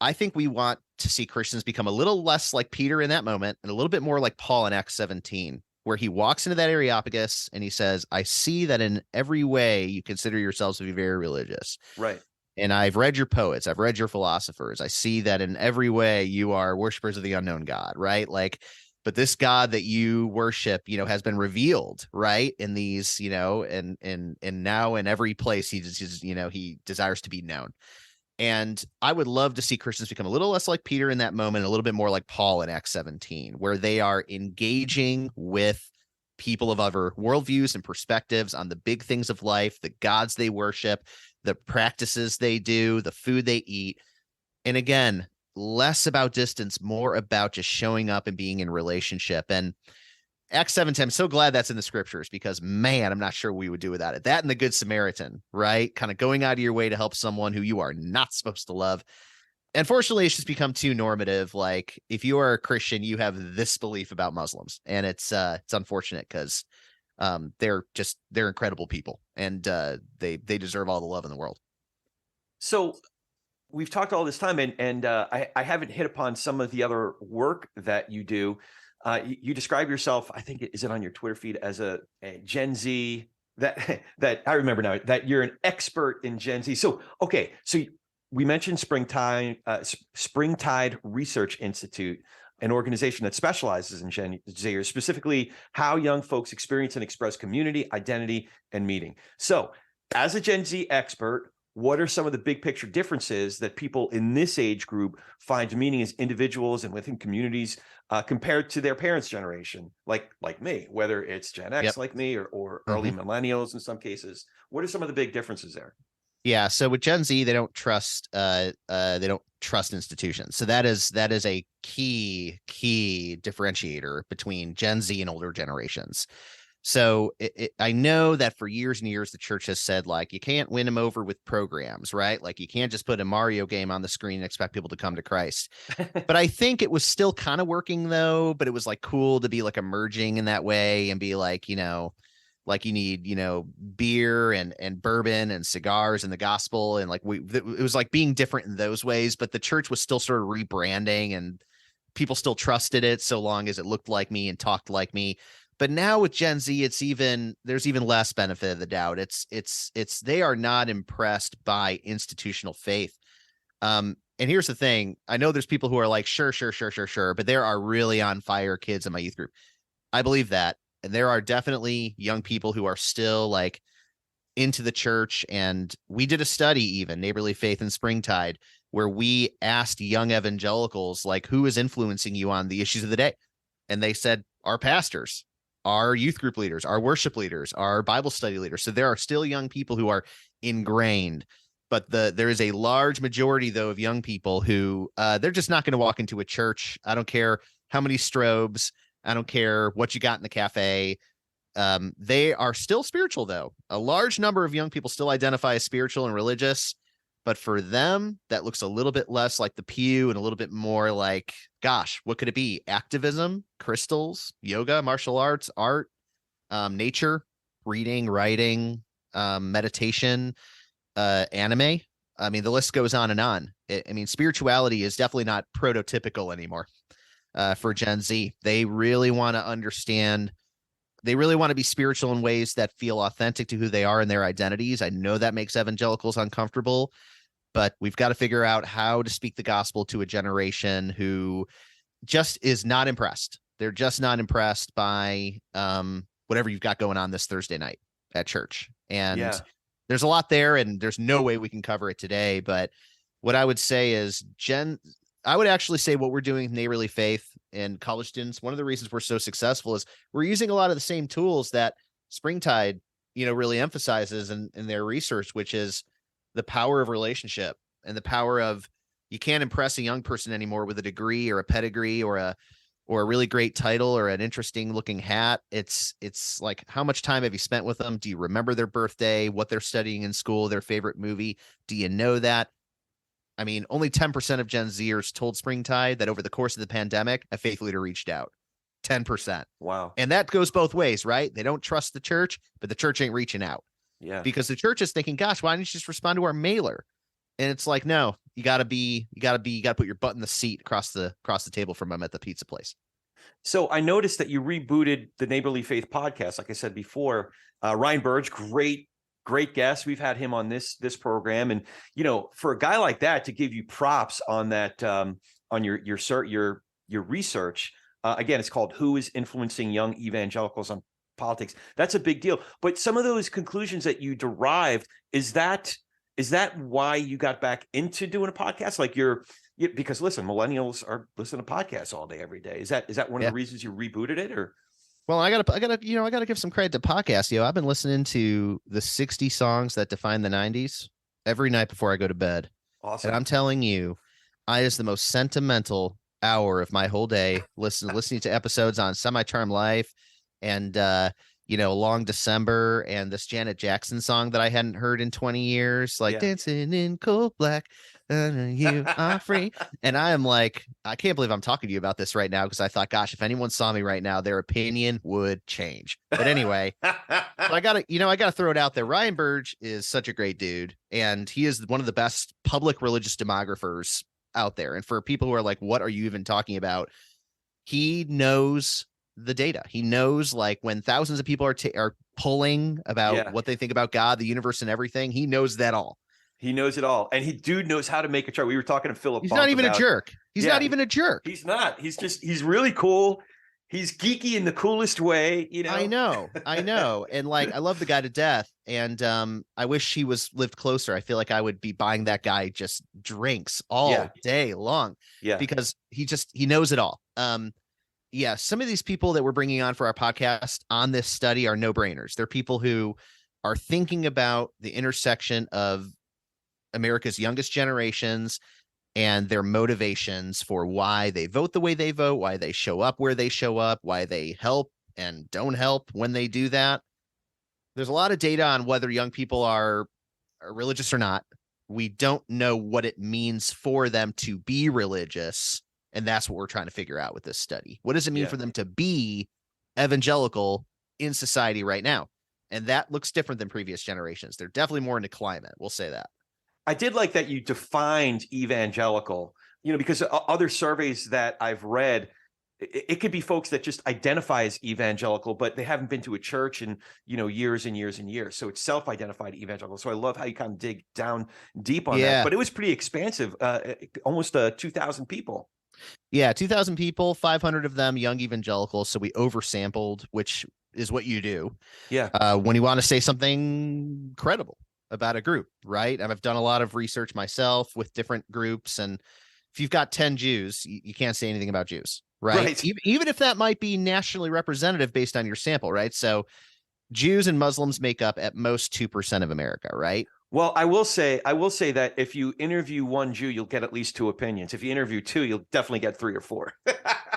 Speaker 2: I think we want to see Christians become a little less like Peter in that moment and a little bit more like Paul in Acts 17, where he walks into that Areopagus and he says, I see that in every way you consider yourselves to be very religious.
Speaker 1: Right.
Speaker 2: And I've read your poets, I've read your philosophers. I see that in every way you are worshipers of the unknown God, right? Like, but this God that you worship, has been revealed, right? In these, and now in every place he desires to be known. And I would love to see Christians become a little less like Peter in that moment, a little bit more like Paul in Acts 17, where they are engaging with people of other worldviews and perspectives on the big things of life, the gods they worship, the practices they do, the food they eat. And again, less about distance, more about just showing up and being in relationship. And Acts 17, I'm so glad that's in the scriptures because, man, I'm not sure we would do without it. That and the Good Samaritan, right? Kind of going out of your way to help someone who you are not supposed to love. Unfortunately, it's just become too normative. Like, if you are a Christian, you have this belief about Muslims. And it's unfortunate because they're incredible people and they deserve all the love in the world.
Speaker 1: So we've talked all this time and I haven't hit upon some of the other work that you do. You describe yourself, I think, is it on your Twitter feed, as a Gen Z, that I remember now, that you're an expert in Gen Z. So, okay. So we mentioned Springtide Research Institute, an organization that specializes in Gen Z, specifically how young folks experience and express community, identity, and meaning. So as a Gen Z expert, what are some of the big picture differences that people in this age group find meaning as individuals and within communities compared to their parents' generation, like me, whether it's Gen X like me or early millennials in some cases? What are some of the big differences there?
Speaker 2: Yeah, so with Gen Z, they don't trust institutions. So that is a key differentiator between Gen Z and older generations. So I know that for years and years, the church has said, like, you can't win them over with programs, right? Like, you can't just put a Mario game on the screen and expect people to come to Christ. But I think it was still kind of working, though. But it was like cool to be like emerging in that way and be like, like you need, beer and bourbon and cigars and the gospel. And like it was like being different in those ways. But the church was still sort of rebranding and people still trusted it so long as it looked like me and talked like me. But now with Gen Z, there's even less benefit of the doubt. It's they are not impressed by institutional faith. And here's the thing. I know there's people who are like, sure. But there are really on fire kids in my youth group. I believe that. And there are definitely young people who are still like into the church. And we did a study, even Neighborly Faith and Springtide, where we asked young evangelicals, like, who is influencing you on the issues of the day? And they said, our pastors, our youth group leaders, our worship leaders, our Bible study leaders. So there are still young people who are ingrained, but there is a large majority, though, of young people who they're just not going to walk into a church. I don't care how many strobes. I don't care what you got in the cafe. They are still spiritual, though. A large number of young people still identify as spiritual and religious. But for them, that looks a little bit less like the pew and a little bit more like, gosh, what could it be? Activism, crystals, yoga, martial arts, art, nature, reading, writing, meditation, anime. I mean, the list goes on and on. Spirituality is definitely not prototypical anymore. for Gen Z. They really want to understand. They really want to be spiritual in ways that feel authentic to who they are and their identities. I know that makes evangelicals uncomfortable, but we've got to figure out how to speak the gospel to a generation who just is not impressed. They're just not impressed by whatever you've got going on this Thursday night at church. And there's a lot there, and there's no way we can cover it today. But what I would say is I would actually say what we're doing with Neighborly Faith and college students, one of the reasons we're so successful is we're using a lot of the same tools that Springtide, really emphasizes in their research, which is the power of relationship and the power of, you can't impress a young person anymore with a degree or a pedigree or a really great title or an interesting looking hat. It's like, how much time have you spent with them? Do you remember their birthday, what they're studying in school, their favorite movie? Do you know that? I mean, only 10% of Gen Zers told Springtide that over the course of the pandemic, a faith leader reached out. 10%.
Speaker 1: Wow.
Speaker 2: And that goes both ways, right? They don't trust the church, but the church ain't reaching out.
Speaker 1: Yeah.
Speaker 2: Because the church is thinking, gosh, why don't you just respond to our mailer? And it's like, no, you gotta put your butt in the seat across the table from them at the pizza place.
Speaker 1: So I noticed that you rebooted the Neighborly Faith podcast. Like I said before, Ryan Burge, great guest. We've had him on this program, and for a guy like that to give you props on that, on your research. Again, it's called "Who is Influencing Young Evangelicals on Politics." That's a big deal. But some of those conclusions that you derived, is that why you got back into doing a podcast? Like because listen, millennials are listening to podcasts all day, every day. Is that one of the reasons you rebooted it, or?
Speaker 2: Well, I gotta give some credit to podcasts. I've been listening to the 60 songs that define the 90s every night before I go to bed.
Speaker 1: Awesome.
Speaker 2: And I'm telling you, it is the most sentimental hour of my whole day, listening to episodes on Semi-Charmed Life and Long December and this Janet Jackson song that I hadn't heard in 20 years, like Dancing in Cold Black. You are free. And I am like, I can't believe I'm talking to you about this right now, because I thought, gosh, if anyone saw me right now, their opinion would change. But anyway, so I gotta throw it out there. Ryan Burge is such a great dude, and he is one of the best public religious demographers out there. And for people who are like, what are you even talking about? He knows the data. He knows, like, when thousands of people are polling about what they think about God, the universe, and everything. He knows that all.
Speaker 1: He knows it all. And dude knows how to make a chart. We were talking to Philip.
Speaker 2: He's not even a jerk. He's not even a jerk.
Speaker 1: He's not. He's really cool. He's geeky in the coolest way,
Speaker 2: I know. And like, I love the guy to death. And I wish he lived closer. I feel like I would be buying that guy just drinks all day long. Yeah. Because he knows it all. Some of these people that we're bringing on for our podcast on this study are no-brainers. They're people who are thinking about the intersection of America's youngest generations and their motivations for why they vote the way they vote, why they show up where they show up, why they help and don't help when they do that. There's a lot of data on whether young people are religious or not. We don't know what it means for them to be religious, and that's what we're trying to figure out with this study. What does it mean for them to be evangelical in society right now? And that looks different than previous generations. They're definitely more into climate. We'll say that.
Speaker 1: I did like that you defined evangelical, because other surveys that I've read, it could be folks that just identify as evangelical, but they haven't been to a church in, years and years and years. So it's self-identified evangelical. So I love how you kind of dig down deep on that. But it was pretty expansive, almost 2,000 people.
Speaker 2: Yeah, 2,000 people, 500 of them young evangelicals. So we oversampled, which is what you do. Yeah. When you want to say something credible about a group, right? And I've done a lot of research myself with different groups. And if you've got 10 Jews, you can't say anything about Jews, right? Even if that might be nationally representative based on your sample, right? So Jews and Muslims make up at most 2% of America, right?
Speaker 1: Well, I will say that if you interview one Jew, you'll get at least 2 opinions. If you interview 2, you'll definitely get 3 or 4.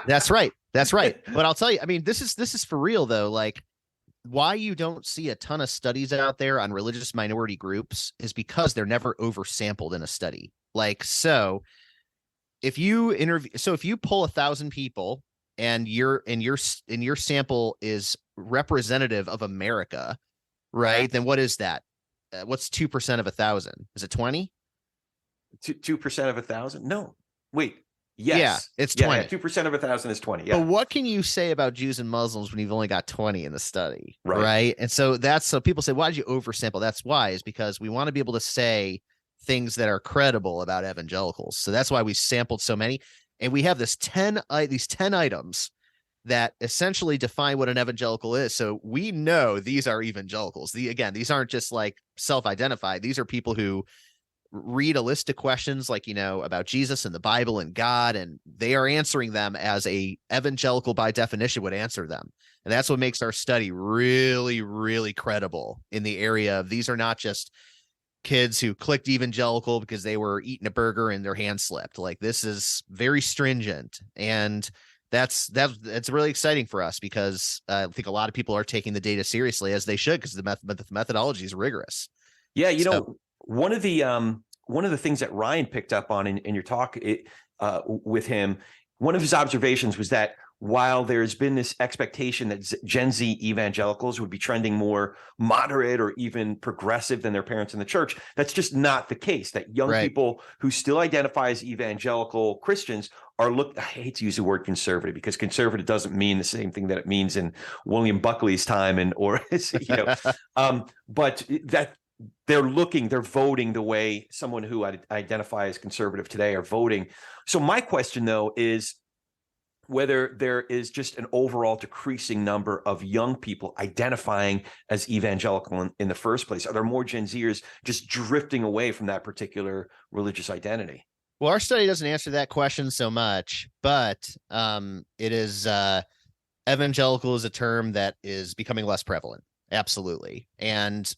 Speaker 2: That's right. But I'll tell you, I mean, this is for real though. Like, why you don't see a ton of studies out there on religious minority groups is because they're never oversampled in a study. Like, so if you pull 1,000 people and your sample is representative of America, right? Then what is that? What's 2% of 1,000? Is it 20?
Speaker 1: 2% of 1,000? No, wait.
Speaker 2: Yeah,
Speaker 1: Yes.
Speaker 2: it's
Speaker 1: Yeah,
Speaker 2: 20.
Speaker 1: 2% of 1,000 is 20.
Speaker 2: But
Speaker 1: Yeah.
Speaker 2: what can you say about Jews and Muslims when you've only got 20 in the study?
Speaker 1: Right.
Speaker 2: Right. And so people say, why did you oversample? That's why, is because we want to be able to say things that are credible about evangelicals. So that's why we sampled so many. And we have these 10 items that essentially define what an evangelical is. So we know these are evangelicals. These aren't just like self-identified. These are people who read a list of questions like, about Jesus and the Bible and God, and they are answering them as a evangelical by definition would answer them. And that's what makes our study really, really credible in the area of, these are not just kids who clicked evangelical because they were eating a burger and their hand slipped. Like, this is very stringent, and that's really exciting for us, because I think a lot of people are taking the data seriously, as they should, because the methodology is rigorous.
Speaker 1: Yeah, one of the things that Ryan picked up on in your talk with him, one of his observations was that while there's been this expectation that Gen Z evangelicals would be trending more moderate or even progressive than their parents in the church, that's just not the case. That young people who still identify as evangelical Christians are I hate to use the word conservative, because conservative doesn't mean the same thing that it means in William Buckley's time, but that they're voting the way someone who identify as conservative today are voting. So my question, though, is whether there is just an overall decreasing number of young people identifying as evangelical in the first place. Are there more Gen Zers just drifting away from that particular religious identity?
Speaker 2: Well, our study doesn't answer that question so much, but it is evangelical is a term that is becoming less prevalent. Absolutely. And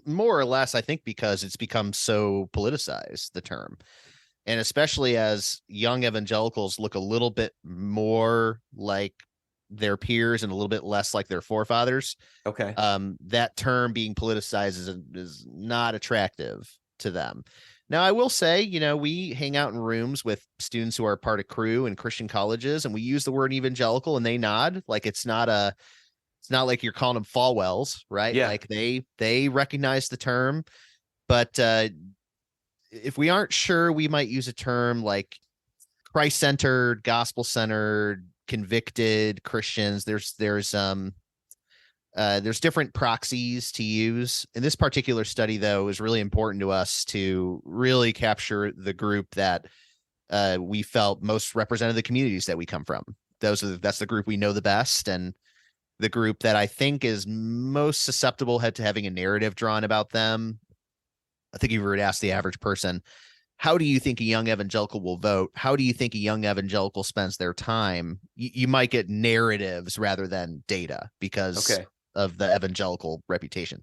Speaker 2: more or less, I think, because it's become so politicized, the term. And especially as young evangelicals look a little bit more like their peers and a little bit less like their forefathers.
Speaker 1: Okay.
Speaker 2: That term being politicized is not attractive to them. Now, I will say, we hang out in rooms with students who are part of Cru and Christian colleges, and we use the word evangelical, and they nod. Like, it's not like you're calling them Falwells, right?
Speaker 1: Yeah.
Speaker 2: Like, they recognize the term, but if we aren't sure, we might use a term like Christ-centered, gospel-centered, convicted Christians. There's different proxies to use. In this particular study, though, it was really important to us to really capture the group that we felt most represented the communities that we come from. That's the group we know the best, and the group that I think is most susceptible to having a narrative drawn about them. I think if you were to ask the average person, how do you think a young evangelical will vote? How do you think a young evangelical spends their time? You might get narratives rather than data because of the evangelical reputation.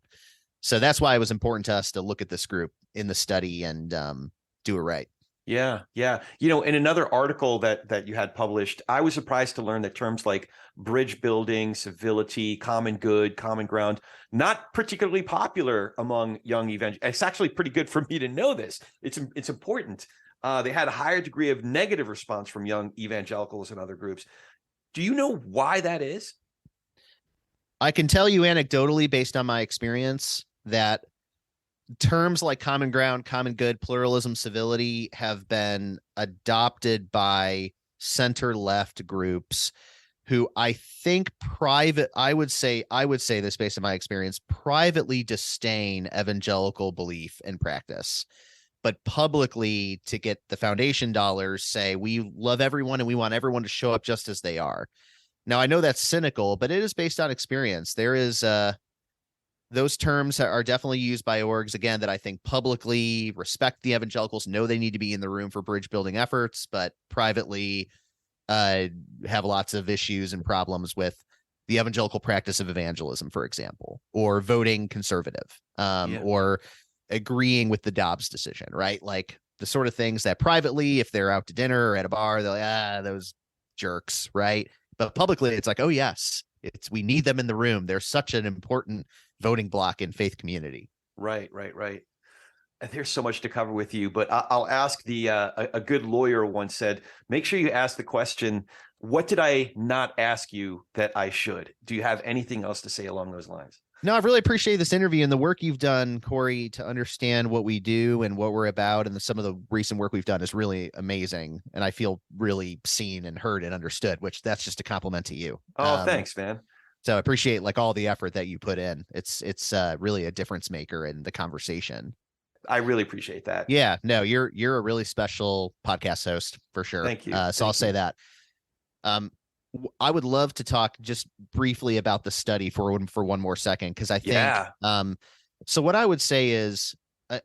Speaker 2: So that's why it was important to us to look at this group in the study and do it right.
Speaker 1: Yeah. In another article that you had published, I was surprised to learn that terms like bridge building, civility, common good, common ground, not particularly popular among young evangelicals. It's actually pretty good for me to know this. It's important. They had a higher degree of negative response from young evangelicals and other groups. Do you know why that is?
Speaker 2: I can tell you anecdotally, based on my experience, that terms like common ground, common good, pluralism, civility have been adopted by center-left groups who I think I would say this based on my experience, privately disdain evangelical belief and practice, but publicly, to get the foundation dollars, say we love everyone and we want everyone to show up just as they are. Now, I know that's cynical, but it is based on experience. There is those terms are definitely used by orgs, again, that I think publicly respect the evangelicals, know they need to be in the room for bridge building efforts, but privately have lots of issues and problems with the evangelical practice of evangelism, for example, or voting conservative, or agreeing with the Dobbs decision, right? Like the sort of things that privately, if they're out to dinner or at a bar, they're like, those jerks, right? But publicly, it's like, oh, yes, we need them in the room. They're such an important voting block in faith community.
Speaker 1: Right. There's so much to cover with you, but I'll ask a good lawyer once said, make sure you ask the question, what did I not ask you that I should? Do you have anything else to say along those lines?
Speaker 2: No, I've really appreciated this interview and the work you've done, Corey, to understand what we do and what we're about. And some of the recent work we've done is really amazing. And I feel really seen and heard and understood, which that's just a compliment to you.
Speaker 1: Oh, thanks, man.
Speaker 2: So I appreciate like all the effort that you put in. It's really a difference maker in the conversation.
Speaker 1: I really appreciate that.
Speaker 2: Yeah, no, you're a really special podcast host for sure.
Speaker 1: Thank you.
Speaker 2: So I'll say that. I would love to talk just briefly about the study for one more second, because I think so what I would say is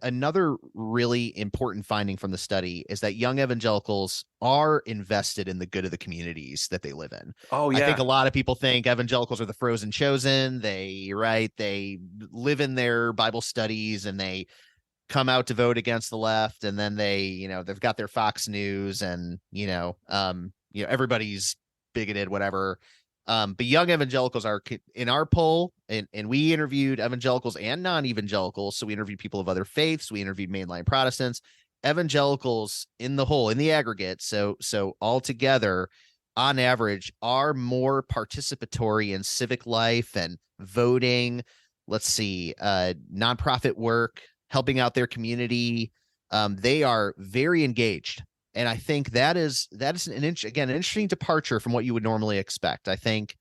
Speaker 2: another really important finding from the study is that young evangelicals are invested in the good of the communities that they live in.
Speaker 1: Oh, yeah.
Speaker 2: I think a lot of people think evangelicals are the frozen chosen. They live in their Bible studies and they come out to vote against the left, and then they've got their Fox News and everybody's bigoted, whatever. But young evangelicals are in our poll, and we interviewed evangelicals and non-evangelicals. So we interviewed people of other faiths. We interviewed mainline Protestants, evangelicals in the aggregate. So all together, on average, are more participatory in civic life and voting. Let's see, nonprofit work, helping out their community. They are very engaged. And I think that is an interesting departure from what you would normally expect. I think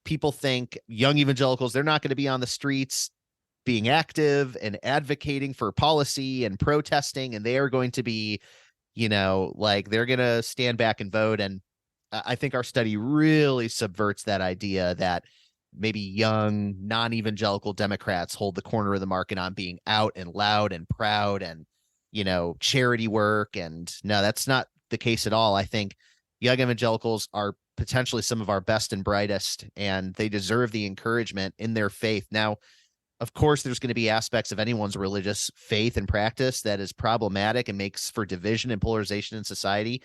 Speaker 2: people think young evangelicals, they're not going to be on the streets being active and advocating for policy and protesting, and they are going to be, they're going to stand back and vote. And I think our study really subverts that idea that maybe young non-evangelical Democrats hold the corner of the market on being out and loud and proud and charity work. And no, that's not the case at all. I think young evangelicals are potentially some of our best and brightest, and they deserve the encouragement in their faith. Now, of course, there's going to be aspects of anyone's religious faith and practice that is problematic and makes for division and polarization in society.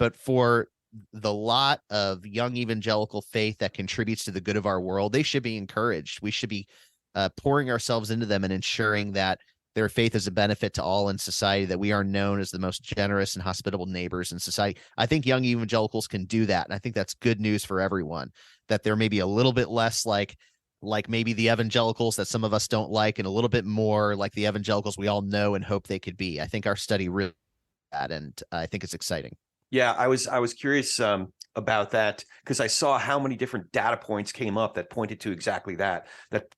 Speaker 2: But for the lot of young evangelical faith that contributes to the good of our world, they should be encouraged. We should be pouring ourselves into them and ensuring that their faith is a benefit to all in society, that we are known as the most generous and hospitable neighbors in society. I think young evangelicals can do that. And I think that's good news for everyone, that they're maybe a little bit less like maybe the evangelicals that some of us don't like, and a little bit more like the evangelicals we all know and hope they could be. I think our study really that, and I think it's exciting.
Speaker 1: Yeah, I was curious about that, because I saw how many different data points came up that pointed to exactly that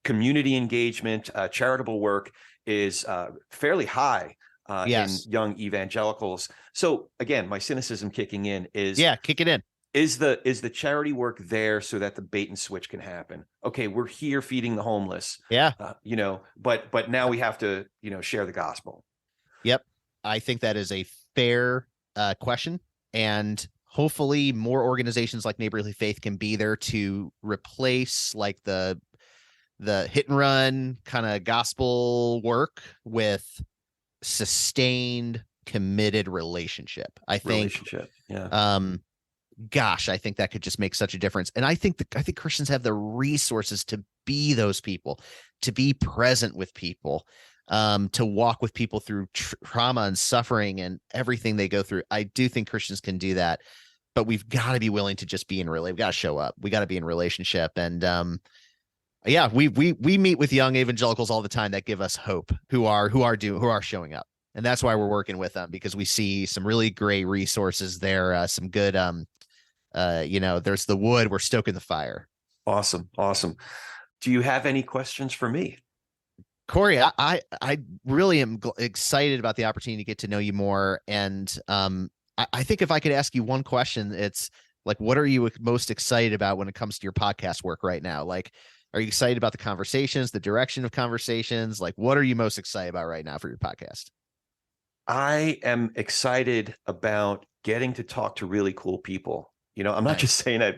Speaker 1: community engagement, charitable work is fairly high in young evangelicals. So again, my cynicism kicking in is
Speaker 2: kick it in.
Speaker 1: Is the charity work there so that the bait and switch can happen? Okay, we're here feeding the homeless. But now we have to share the gospel.
Speaker 2: Yep, I think that is a fair question, and hopefully more organizations like Neighborly Faith can be there to replace like the hit and run kind of gospel work with sustained, committed relationship. I think I think that could just make such a difference. And I think Christians have the resources to be those people, to be present with people, to walk with people through trauma and suffering and everything they go through. I do think Christians can do that, but we've got to be willing to just be we've got to show up. We got to be in relationship. And we meet with young evangelicals all the time that give us hope, who are showing up. And that's why we're working with them, because we see some really great resources there. Some good, there's the wood, we're stoking the fire.
Speaker 1: Awesome. Do you have any questions for me?
Speaker 2: Corey, I really am excited about the opportunity to get to know you more. And I think if I could ask you one question, it's like, what are you most excited about when it comes to your podcast work right now? Like, are you excited about the conversations, the direction of conversations? Like, what are you most excited about right now for your podcast?
Speaker 1: I am excited about getting to talk to really cool people. I'm not just saying that,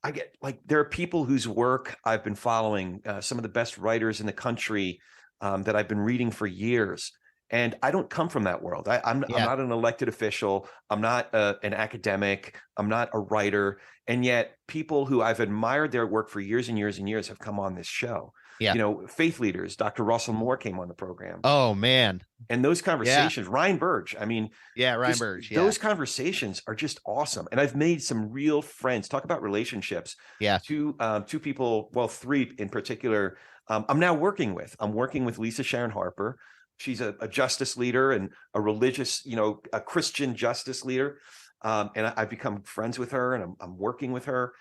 Speaker 1: I get there are people whose work I've been following, some of the best writers in the country that I've been reading for years. And I don't come from that world. I'm not an elected official. I'm not an academic. I'm not a writer. And yet people who I've admired their work for years and years and years have come on this show.
Speaker 2: Yeah.
Speaker 1: Faith leaders. Dr. Russell Moore came on the program.
Speaker 2: Oh, man.
Speaker 1: And those conversations, Ryan Burge, I mean,
Speaker 2: Ryan Burge. Yeah.
Speaker 1: Those conversations are just awesome. And I've made some real friends. Talk about relationships.
Speaker 2: Yeah.
Speaker 1: Two people, well, three in particular, I'm now working with. I'm working with Lisa Sharon Harper. She's a justice leader and a religious, a Christian justice leader. And I've become friends with her, and I'm working with her.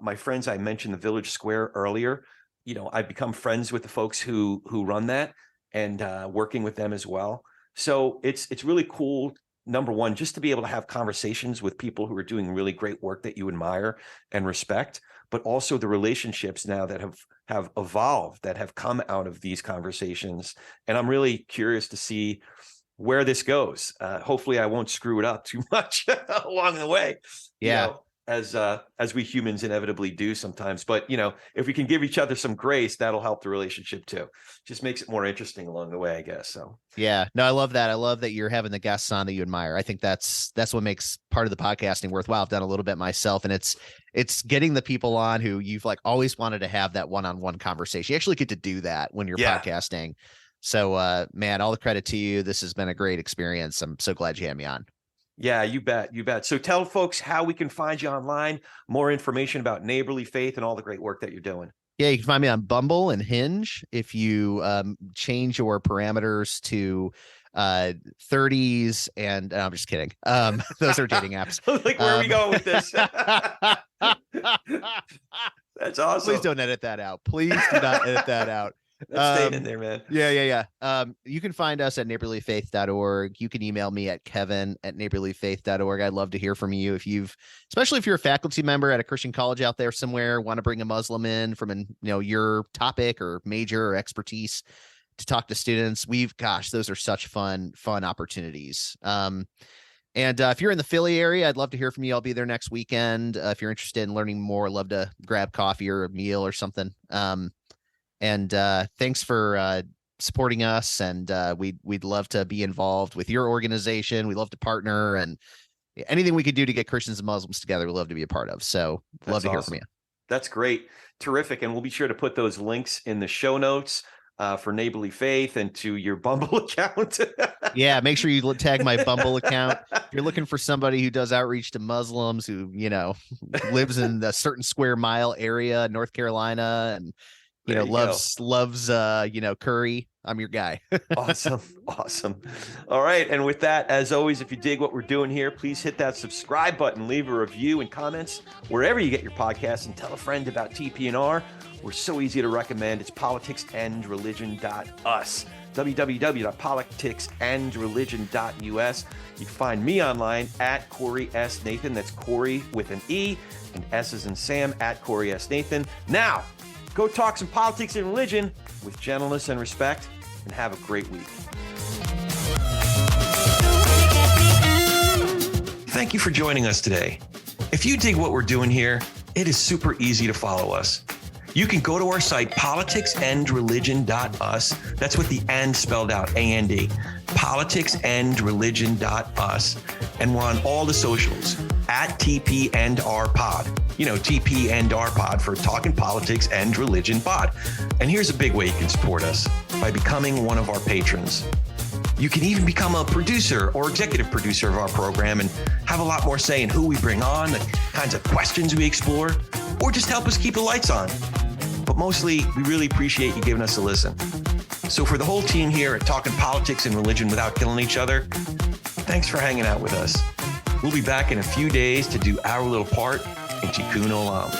Speaker 1: My friends, I mentioned the Village Square earlier. I've become friends with the folks who run that, and working with them as well. So it's really cool. Number one, just to be able to have conversations with people who are doing really great work that you admire and respect, but also the relationships now that have evolved, that have come out of these conversations. And I'm really curious to see where this goes. Hopefully I won't screw it up too much along the way.
Speaker 2: Yeah.
Speaker 1: As we humans inevitably do sometimes. But, if we can give each other some grace, that'll help the relationship too. Just makes it more interesting along the way, I guess. So,
Speaker 2: yeah, no, I love that. I love that you're having the guests on that you admire. I think that's what makes part of the podcasting worthwhile. I've done a little bit myself, and it's getting the people on who you've always wanted to have that one-on-one conversation. You actually get to do that when you're podcasting. So, man, all the credit to you. This has been a great experience. I'm so glad you had me on.
Speaker 1: Yeah, you bet. You bet. So tell folks how we can find you online, more information about Neighborly Faith and all the great work that you're doing.
Speaker 2: Yeah, you can find me on Bumble and Hinge. If you change your parameters to 30s and I'm just kidding. Those are dating apps.
Speaker 1: Where are we going with this? That's awesome.
Speaker 2: Please don't edit that out. Please do not edit that out.
Speaker 1: That's staying in there, man.
Speaker 2: Yeah. You can find us at neighborlyfaith.org. You can email me at kevin@neighborlyfaith.org. I'd love to hear from you. Especially if you're a faculty member at a Christian college out there somewhere, want to bring a Muslim in from your topic or major or expertise to talk to students. Those are such fun opportunities. And if you're in the Philly area, I'd love to hear from you. I'll be there next weekend. If you're interested in learning more, I'd love to grab coffee or a meal or something. And thanks for supporting us. And we'd love to be involved with your organization. We'd love to partner, and anything we could do to get Christians and Muslims together, we'd love to be a part of. So love to hear from you.
Speaker 1: That's great. Terrific. And we'll be sure to put those links in the show notes for Neighborly Faith and to your Bumble account.
Speaker 2: Yeah, make sure you tag my Bumble account. If you're looking for somebody who does outreach to Muslims, who, lives in a certain square mile area, North Carolina, and loves curry, I'm your guy.
Speaker 1: Awesome. All right. And with that, as always, if you dig what we're doing here, please hit that subscribe button, leave a review and comments wherever you get your podcasts, and tell a friend about TP&R. We're so easy to recommend. It's politicsandreligion.us. www.politicsandreligion.us. You can find me online at Corey S. Nathan. That's Corey with an E, and S as in Sam, at Corey S. Nathan. Now, go talk some politics and religion with gentleness and respect, and have a great week. Thank you for joining us today. If you dig what we're doing here, it is super easy to follow us. You can go to our site, politicsandreligion.us. That's with the and spelled out, A-N-D. Politicsandreligion.us. And we're on all the socials, at TP and R Pod. TP and R Pod for Talking Politics and Religion Pod. And here's a big way you can support us, by becoming one of our patrons. You can even become a producer or executive producer of our program and have a lot more say in who we bring on, the kinds of questions we explore, or just help us keep the lights on. But mostly, we really appreciate you giving us a listen. So for the whole team here at Talking Politics and Religion Without Killing Each Other, thanks for hanging out with us. We'll be back in a few days to do our little part in Tikkun Olam.